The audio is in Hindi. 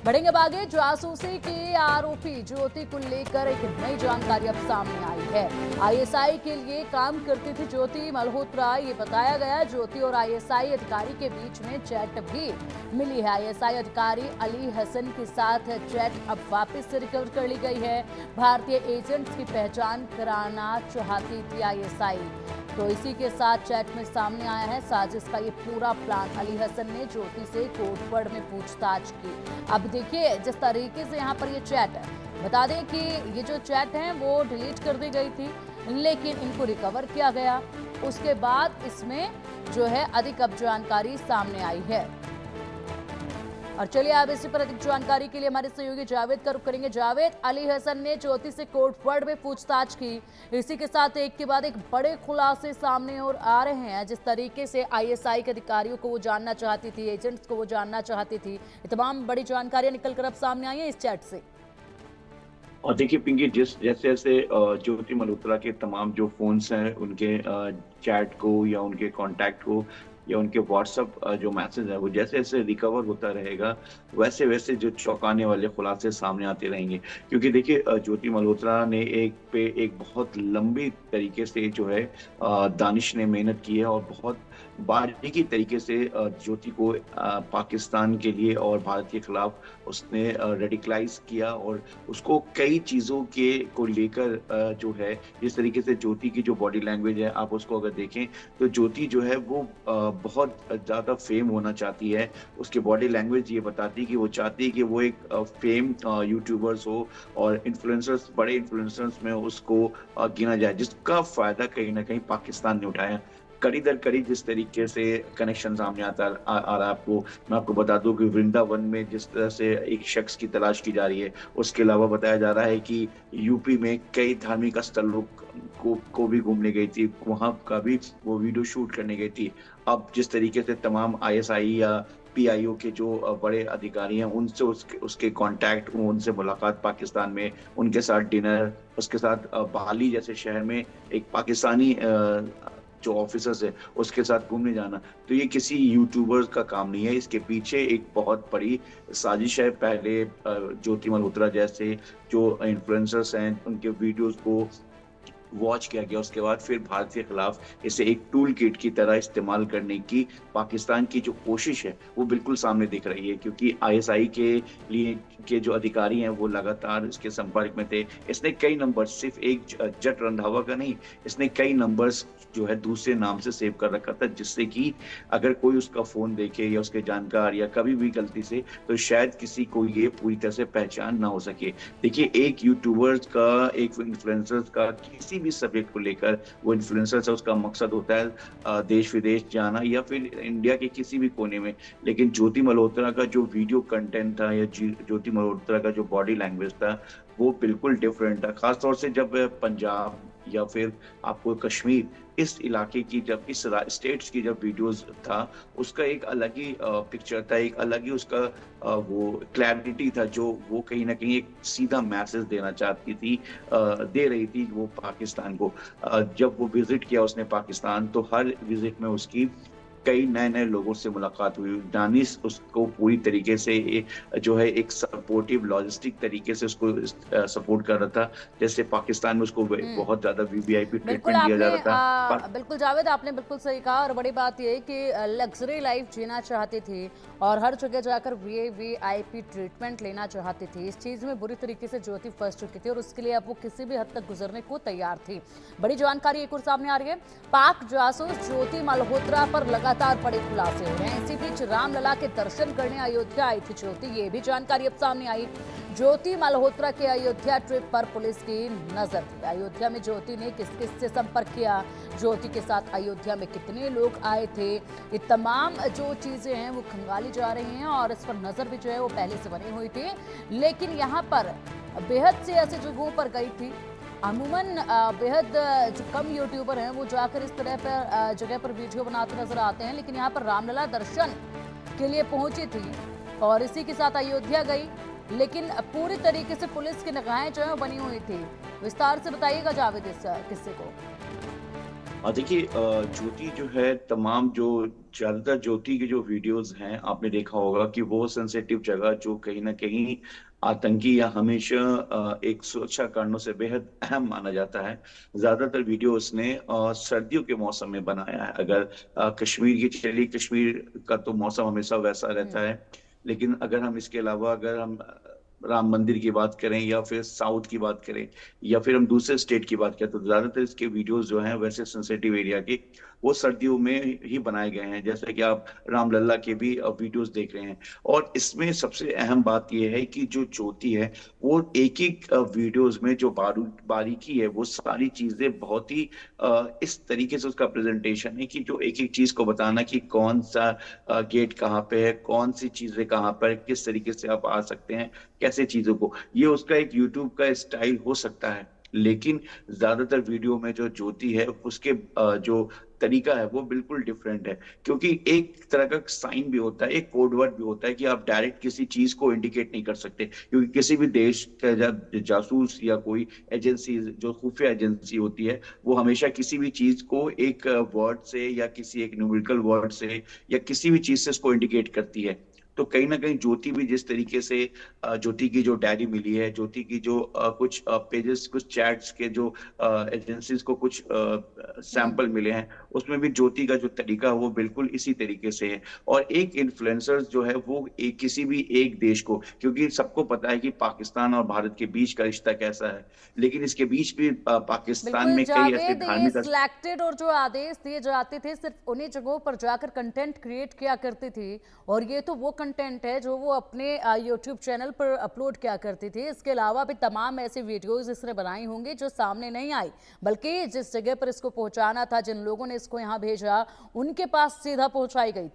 बढ़ेंगे अब आगे। जासूसी के आरोपी ज्योति को लेकर एक नई जानकारी अब सामने आई है। आईएसआई के लिए काम करती थी ज्योति मल्होत्रा, ये बताया गया। ज्योति और आईएसआई अधिकारी के बीच में चैट भी मिली है। आईएसआई अधिकारी अली हसन के साथ चैट अब वापस से रिकवर कर ली गई है। भारतीय एजेंट्स की पहचान कराना चाहती थी आईएसआई, तो इसी के साथ चैट में सामने आया है साजिश का ये पूरा प्लान। अली हसन ने ज्योति से कोटवर्ड में पूछताछ की। अब देखिए जिस तरीके से यहाँ पर ये चैट है, बता दें कि ये जो चैट है वो डिलीट कर दी गई थी, लेकिन इनको रिकवर किया गया। उसके बाद इसमें जो है अधिक अब जानकारी सामने आई है। और चलिए आप इसी पर अधिक जानकारी के लिए हमारे सहयोगी जावेद का रुख करेंगे। जावेद, अली हसन ने ज्योति से कोटवर्ड में पूछताछ की, इसी के साथ एक के बाद एक बड़े खुलासे सामने और आ रहे हैं। जिस तरीके से आईएसआई के अधिकारियों को वो जानना चाहती थी, एजेंट्स को वो जानना चाहती थी, ये तमाम बड़ी जानकारियां निकलकर अब सामने आई है इस चैट से। और देखिए पिंकी, जैसे जैसे ज्योति मल्होत्रा के तमाम जो फोन्स हैं उनके चैट को या उनके कांटेक्ट को या उनके व्हाट्सएप जो मैसेज है वो जैसे जैसे रिकवर होता रहेगा, वैसे वैसे जो चौंकाने वाले खुलासे सामने आते रहेंगे। क्योंकि देखिए ज्योति मल्होत्रा ने एक बहुत लंबी तरीके से जो है दानिश ने मेहनत की है और बहुत बारीकी तरीके से ज्योति को पाकिस्तान के लिए और भारत के खिलाफ उसने रेडिकलाइज किया और उसको कई चीज़ों के को लेकर जो है, जिस तरीके से ज्योति की जो बॉडी लैंग्वेज है आप उसको अगर देखें तो ज्योति जो है वो बहुत ज़्यादा फेम होना चाहती है। उसकी बॉडी लैंग्वेज ये बताती है कि वो चाहती है कि वो एक फेम यूट्यूबर्स हो और इन्फ्लुएंसर्स, बड़े इन्फ्लुएंसर्स में उसको गिना जाए, जिसका फायदा कहीं ना कहीं पाकिस्तान ने उठाया। कड़ी दर कड़ी जिस तरीके से कनेक्शन सामने आ रहा है आपको, मैं आपको बता दूं कि वृंदावन में जिस तरह से एक शख्स की तलाश की जा रही है, उसके अलावा बताया जा रहा है कि यूपी में कई धार्मिक स्थलों को भी घूमने गई थी, वहां का भी वो वीडियो शूट करने गई थी। अब जिस तरीके से तमाम आईएसआई या पीआईओ के जो बड़े अधिकारी हैं उनसे उसके कांटेक्ट, उनसे मुलाकात पाकिस्तान में, उनके साथ डिनर, उसके साथ बाली जैसे शहर में एक पाकिस्तानी जो ऑफिसर्स है उसके साथ घूमने जाना, तो ये किसी यूट्यूबर का काम नहीं है। इसके पीछे एक बहुत बड़ी साजिश है। पहले ज्योति मल्होत्रा जैसे जो इन्फ्लुएंसर्स हैं उनके वीडियोस को वॉच किया गया, उसके बाद फिर भारत के खिलाफ इसे एक टूल किट की तरह इस्तेमाल करने की पाकिस्तान की जो कोशिश है वो बिल्कुल सामने दिख रही है। क्योंकि आईएसआई के लिए के जो अधिकारी हैं वो लगातार इसके संपर्क में थे। इसने कई नंबर, सिर्फ एक जट रंधावा का नहीं, इसने कई नंबर्स जो है दूसरे नाम से सेव कर रखा था, जिससे कि अगर कोई उसका फोन देखे या उसके जानकार या कभी भी गलती से, तो शायद किसी को ये पूरी तरह से पहचान ना हो सके। देखिए एक यूट्यूबर का, एक इन्फ्लुएंसर का किसी भी सब्जेक्ट को लेकर, वो इन्फ्लुएंसर से उसका मकसद होता है देश विदेश जाना या फिर इंडिया के किसी भी कोने में। लेकिन ज्योति मल्होत्रा का जो वीडियो कंटेंट था या ज्योति मल्होत्रा का जो बॉडी लैंग्वेज था वो बिल्कुल डिफरेंट था। खासतौर से जब पंजाब या फिर आपको कश्मीर, इस इलाके की जब, इस स्टेट्स की जब वीडियोस था, उसका एक अलग ही पिक्चर था, एक अलग ही उसका वो क्लैरिटी था, जो वो कहीं ना कहीं एक सीधा मैसेज देना चाहती थी, दे रही थी वो पाकिस्तान को। जब वो विजिट किया उसने पाकिस्तान, तो हर विजिट में उसकी कई नए नए लोगों से मुलाकात हुई। दानिश उसको पूरी तरीके से जो है एक सपोर्टिव लॉजिस्टिक तरीके से उसको सपोर्ट कर रहा था। जैसे पाकिस्तान में उसको बहुत ज्यादा वीवीआईपी बिल्कुल ट्रीटमेंट दिया जा रहा था। बिल्कुल जावेद, आपने बिल्कुल सही कहा। और बड़ी बात यह है कि लग्जरी लाइफ जीना चाहती थी और हर जगह जाकर वीवीआईपी ट्रीटमेंट लेना चाहती थी। इस चीज में बुरी तरीके से ज्योति फंस चुकी थी और उसके लिए अब वो किसी भी हद तक गुजरने को तैयार थी। बड़ी जानकारी एक और सामने आ रही है। पाक जासूस ज्योति मल्होत्रा पर लगातार बड़े खुलासे हो रहे हैं। इसी बीच रामलला के दर्शन करने अयोध्या आई थी ज्योति, ये भी जानकारी अब सामने आई। ज्योति मल्होत्रा के अयोध्या ट्रिप पर पुलिस की नजर थी। अयोध्या में ज्योति ने किस किस से संपर्क किया, ज्योति के साथ अयोध्या में कितने लोग आए थे, ये तमाम जो चीजें हैं वो खंगाली जा रही हैं और इस पर नजर भी जो है वो पहले से बनी हुई थी। लेकिन यहाँ पर बेहद से ऐसे जगहों पर गई थी। अमूमन बेहद जो कम यूट्यूबर हैं वो जाकर इस तरह पर जगह पर वीडियो बनाते नजर आते हैं, लेकिन यहाँ पर रामलला दर्शन के लिए पहुंची थी और इसी के साथ अयोध्या गई। लेकिन पूरी तरीके से पुलिस की निगाहें जो है बनी हुई थी। विस्तार से बताइएगा जावेद इस किस्से को। और देखिए ज्योति जो है तमाम जो ज्यादातर ज्योति के जो वीडियोस हैं आपने देखा होगा कि वो सेंसिटिव जगह जो कहीं ना कहीं आतंकी या हमेशा एक सुरक्षा कारणों से बेहद अहम माना जाता है। ज्यादातर वीडियो उसने सर्दियों के मौसम में बनाया है। अगर कश्मीर की चलिए, कश्मीर का तो मौसम हमेशा वैसा रहता हम्म। है। लेकिन अगर हम इसके अलावा अगर हम राम मंदिर की बात करें या फिर साउथ की बात करें या फिर हम दूसरे स्टेट की बात करें तो ज्यादातर इसके वीडियोस जो हैं वैसे सेंसिटिव एरिया के वो सर्दियों में ही बनाए गए हैं, जैसे कि आप रामलला के भी वीडियोस देख रहे हैं। और इसमें सबसे अहम बात यह है कि जो ज्योति है वो एक एक वीडियोस में जो बारीकी है वो सारी चीजें बहुत ही इस तरीके से उसका प्रेजेंटेशन है कि जो एक एक चीज को बताना कि कौन सा गेट कहाँ पे है, कौन सी चीजें कहाँ पर, किस तरीके से आप आ सकते हैं, कैसे चीजों को, ये उसका एक यूट्यूब का स्टाइल हो सकता है। लेकिन ज्यादातर वीडियो में जो ज्योति है उसके जो तरीका है वो बिल्कुल डिफरेंट है। क्योंकि एक तरह का साइन भी होता है, एक कोड वर्ड भी होता है कि आप डायरेक्ट किसी चीज को इंडिकेट नहीं कर सकते, क्योंकि किसी भी देश का जासूस या कोई एजेंसी जो खुफिया एजेंसी होती है वो हमेशा किसी भी चीज को एक वर्ड से या किसी एक न्यूमेरिकल वर्ड से या किसी भी चीज से उसको इंडिकेट करती है। तो कहीं ना कहीं ज्योति भी जिस तरीके से ज्योति की जो डायरी मिली है, ज्योति की जो कुछ पेजेस, कुछ चैट्स के जो एजेंसीज को कुछ हम्म। सैंपल मिले हैं, उसमें भी ज्योति का जो तरीका है वो बिल्कुल इसी तरीके से है। और एक इन्फ्लुएंसर जो है वो किसी भी एक देश को, क्योंकि सबको पता है कि पाकिस्तान और भारत के बीच का रिश्ता कैसा है, लेकिन इसके बीच भी पाकिस्तान बिल्कुल में कई ऐसे जावेद, ये धार्मिक सिलेक्टेड और जो आदेश दिए जाते थे सिर्फ उन्हीं जगहों पर जाकर कंटेंट क्रिएट किया करती थी, और ये तो वो कंटेंट है जो वो अपने यूट्यूब चैनल पर अपलोड किया करती थी। इसके अलावा भी तमाम ऐसी वीडियोस इसने बनाई होंगी जो सामने नहीं आई, बल्कि जिस जगह पर इसको पहुंचाना था, जिन लोगों ने इसको यहाँ भेजा, उनके पास सीधा पहुंचाई गई थी।